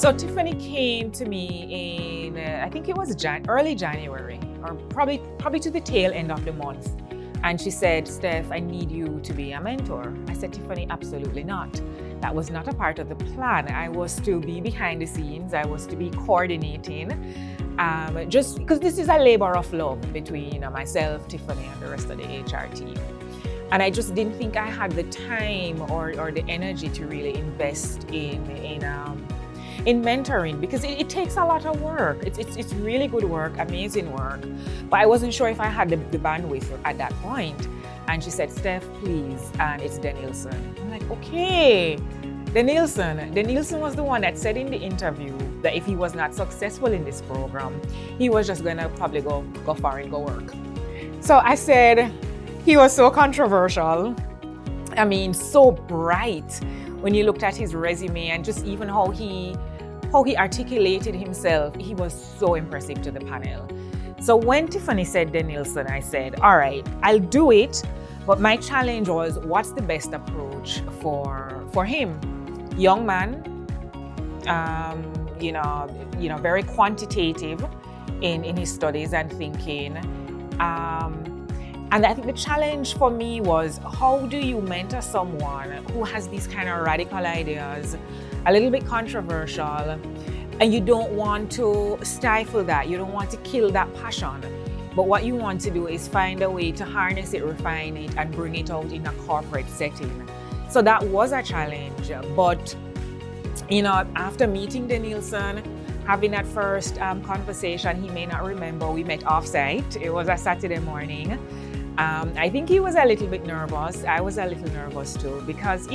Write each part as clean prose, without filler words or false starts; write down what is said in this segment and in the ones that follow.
So Tiffany came to me in, I think it was early January, or probably to the tail end of the month. And she said, Steph, I need you to be a mentor. I said, Tiffany, absolutely not. That was not a part of the plan. I was to be behind the scenes. I was to be coordinating, just because this is a labor of love between myself, Tiffany, and the rest of the HR team. And I just didn't think I had the time or the energy to really invest in mentoring, because it takes a lot of work. It's really good work, amazing work. But I wasn't sure if I had the bandwidth at that point. And she said, Steph, please, and it's Denilson. I'm like, okay, Denilson. Denilson was the one that said in the interview that if he was not successful in this program, he was just gonna probably go foreign, go work. So I said, he was so controversial. I mean, so bright when you looked at his resume and just even how he articulated himself. He was so impressive to the panel. So when Tiffany said Denilson, I said, all right, I'll do it. But my challenge was, what's the best approach for him? Young man, very quantitative in his studies and thinking. And I think the challenge for me was, how do you mentor someone who has these kind of radical ideas, a little bit controversial, and you don't want to stifle that, you don't want to kill that passion, but what you want to do is find a way to harness it, refine it, and bring it out in a corporate setting. So that was a challenge, but after meeting Denilson, having that first conversation, he may not remember, we met offsite. It was a Saturday morning. I think he was a little bit nervous. I was a little nervous too, because,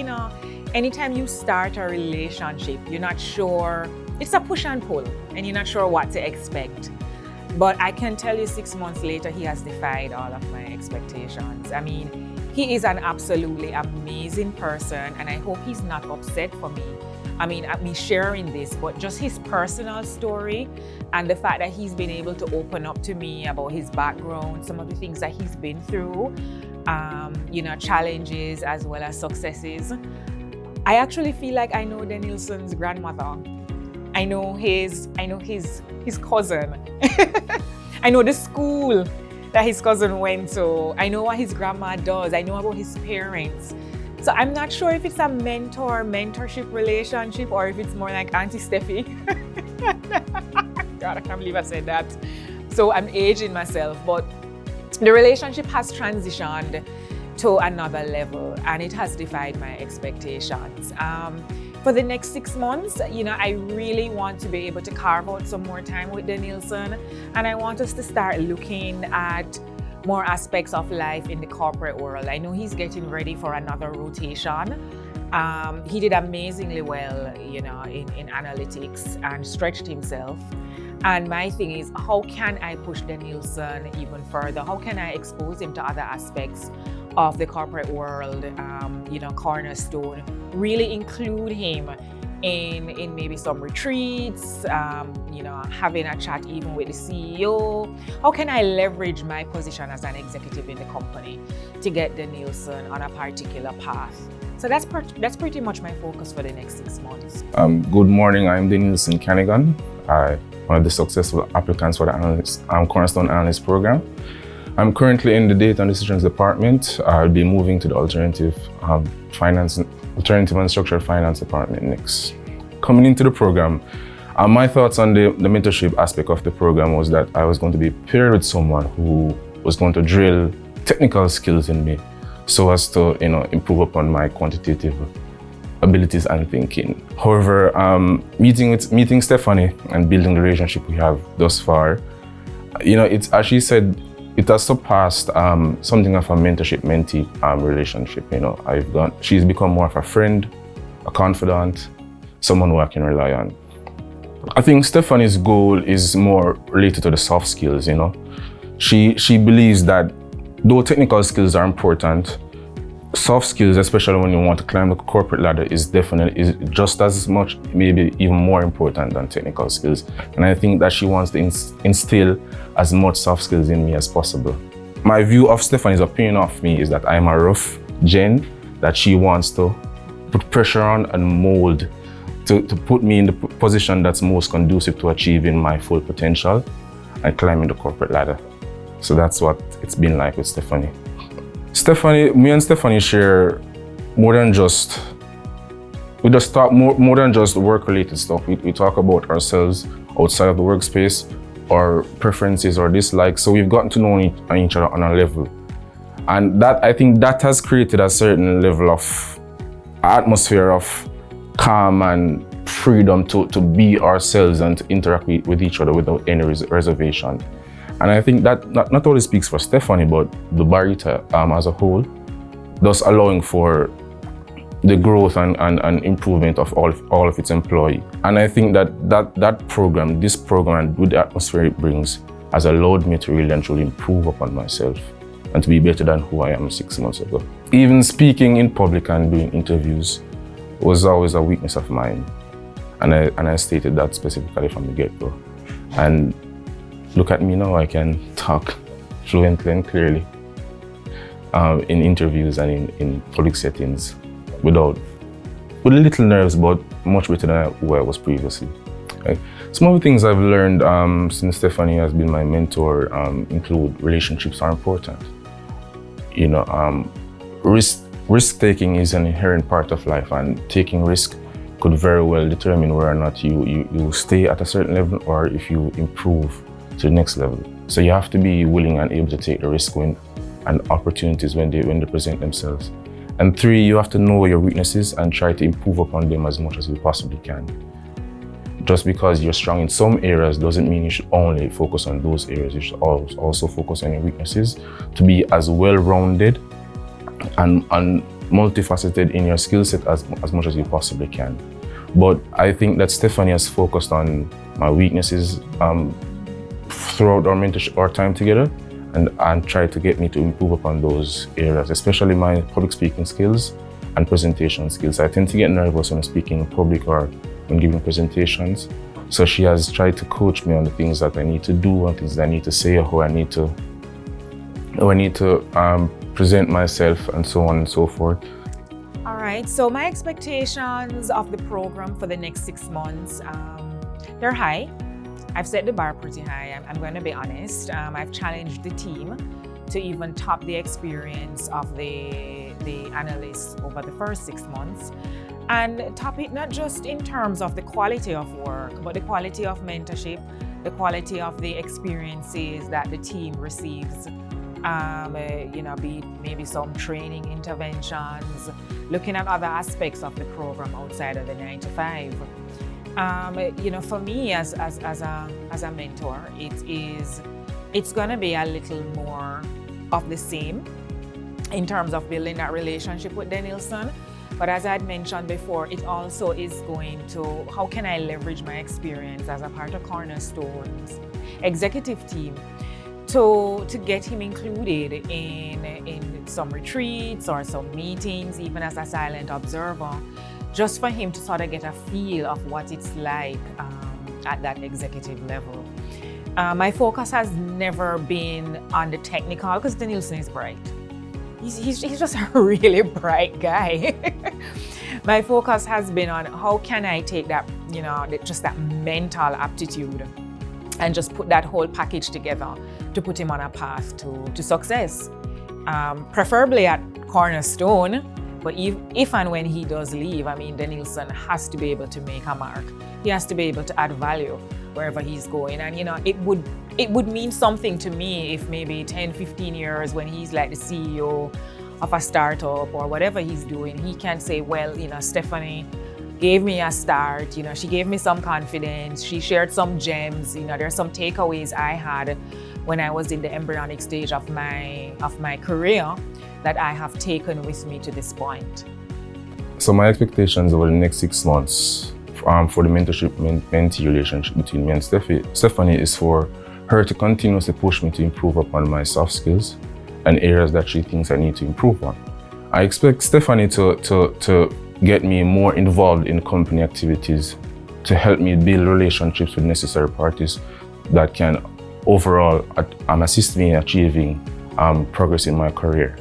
anytime you start a relationship, you're not sure, it's a push and pull, and you're not sure what to expect. But I can tell you 6 months later, he has defied all of my expectations. I mean, he is an absolutely amazing person, and I hope he's not upset for me. I mean, at me sharing this, but just his personal story and the fact that he's been able to open up to me about his background, some of the things that he's been through, challenges as well as successes. I actually feel like I know Denilson's grandmother. I know his cousin. I know the school that his cousin went to. I know what his grandma does. I know about his parents. So I'm not sure if it's a mentorship relationship or if it's more like Auntie Steffi. God, I can't believe I said that. So I'm aging myself, but the relationship has transitioned to another level and it has defied my expectations. For the next 6 months, I really want to be able to carve out some more time with Denilson, and I want us to start looking at more aspects of life in the corporate world. I know he's getting ready for another rotation. He did amazingly well, in analytics and stretched himself. And my thing is, how can I push Denilson even further? How can I expose him to other aspects of the corporate world, Cornerstone, really include him in maybe some retreats, having a chat even with the CEO. How can I leverage my position as an executive in the company to get Denilson on a particular path? So that's pretty much my focus for the next 6 months. Good morning, I'm Denilson Canigan. I'm one of the successful applicants for the Analyst, Cornerstone Analyst program. I'm currently in the Data and Decisions department. I'll be moving to the Alternative and Structured Finance department next. Coming into the program, my thoughts on the mentorship aspect of the program was that I was going to be paired with someone who was going to drill technical skills in me so as to improve upon my quantitative abilities and thinking. However, meeting Stephanie and building the relationship we have thus far, it's, as she said, it has surpassed something of a mentorship-mentee relationship. She's become more of a friend, a confidant, someone who I can rely on. I think Stephanie's goal is more related to the soft skills. She believes that though technical skills are important, soft skills, especially when you want to climb the corporate ladder, is just as much, maybe even more important than technical skills. And I think that she wants to instill as much soft skills in me as possible. My view of Stephanie's opinion of me is that I'm a rough gen that she wants to put pressure on and mold to put me in the position that's most conducive to achieving my full potential and climbing the corporate ladder. So that's what it's been like with Stephanie. Me and Stephanie share more than just, we just talk more than just work-related stuff. We talk about ourselves outside of the workspace, our preferences or dislikes. So we've gotten to know each other on a level. And that, I think that has created a certain level of atmosphere of calm and freedom to be ourselves and to interact with each other without any reservation. And I think that not only speaks for Stephanie, but the Barita as a whole, thus allowing for the growth and improvement of all of its employees. And I think that program, this program, and with the atmosphere it brings, has allowed me to really and truly improve upon myself and to be better than who I am 6 months ago. Even speaking in public and doing interviews was always a weakness of mine. And I stated that specifically from the get-go. And look at me now, I can talk fluently and clearly in interviews and in public settings with a little nerves, but much better than who I was previously. Right? Some of the things I've learned since Stephanie has been my mentor include relationships are important. You know, risk-taking is an inherent part of life, and taking risk could very well determine whether or not you stay at a certain level or if you improve to the next level. So you have to be willing and able to take the risk and opportunities when they present themselves. And 3, you have to know your weaknesses and try to improve upon them as much as you possibly can. Just because you're strong in some areas doesn't mean you should only focus on those areas. You should also focus on your weaknesses to be as well-rounded and multifaceted in your skill set as much as you possibly can. But I think that Stephanie has focused on my weaknesses throughout our mentorship, our time together, and tried to get me to improve upon those areas, especially my public speaking skills and presentation skills. I tend to get nervous when I'm speaking in public or when giving presentations. So she has tried to coach me on the things that I need to do, and things that I need to say, or how I need to present myself, and so on and so forth. All right, so my expectations of the program for the next 6 months, they're high. I've set the bar pretty high, I'm going to be honest. I've challenged the team to even top the experience of the analysts over the first 6 months, and top it not just in terms of the quality of work, but the quality of mentorship, the quality of the experiences that the team receives. You know, be maybe some training interventions, looking at other aspects of the program outside of the 9 to 5. You know, for me as a mentor, it's gonna be a little more of the same in terms of building that relationship with Denilson. But as I had mentioned before, it also is going to, how can I leverage my experience as a part of Cornerstone's executive team to get him included in some retreats or some meetings, even as a silent observer, just for him to sort of get a feel of what it's like at that executive level. My focus has never been on the technical, because Denilson is bright. He's just a really bright guy. My focus has been on how can I take that, you know, just that mental aptitude and just put that whole package together to put him on a path to success. Preferably at Cornerstone, but if and when he does leave, I mean, Denilson has to be able to make a mark. He has to be able to add value wherever he's going. And, you know, it would mean something to me if maybe 10, 15 years when he's like the CEO of a startup or whatever he's doing, he can say, well, you know, Stephanie gave me a start, you know, she gave me some confidence, she shared some gems, you know, there's some takeaways I had when I was in the embryonic stage of my career that I have taken with me to this point. So my expectations over the next 6 months for the mentorship-mentee relationship between me and Stephanie is for her to continuously push me to improve upon my soft skills and areas that she thinks I need to improve on. I expect Stephanie to get me more involved in company activities to help me build relationships with necessary parties that can overall assist me in achieving progress in my career.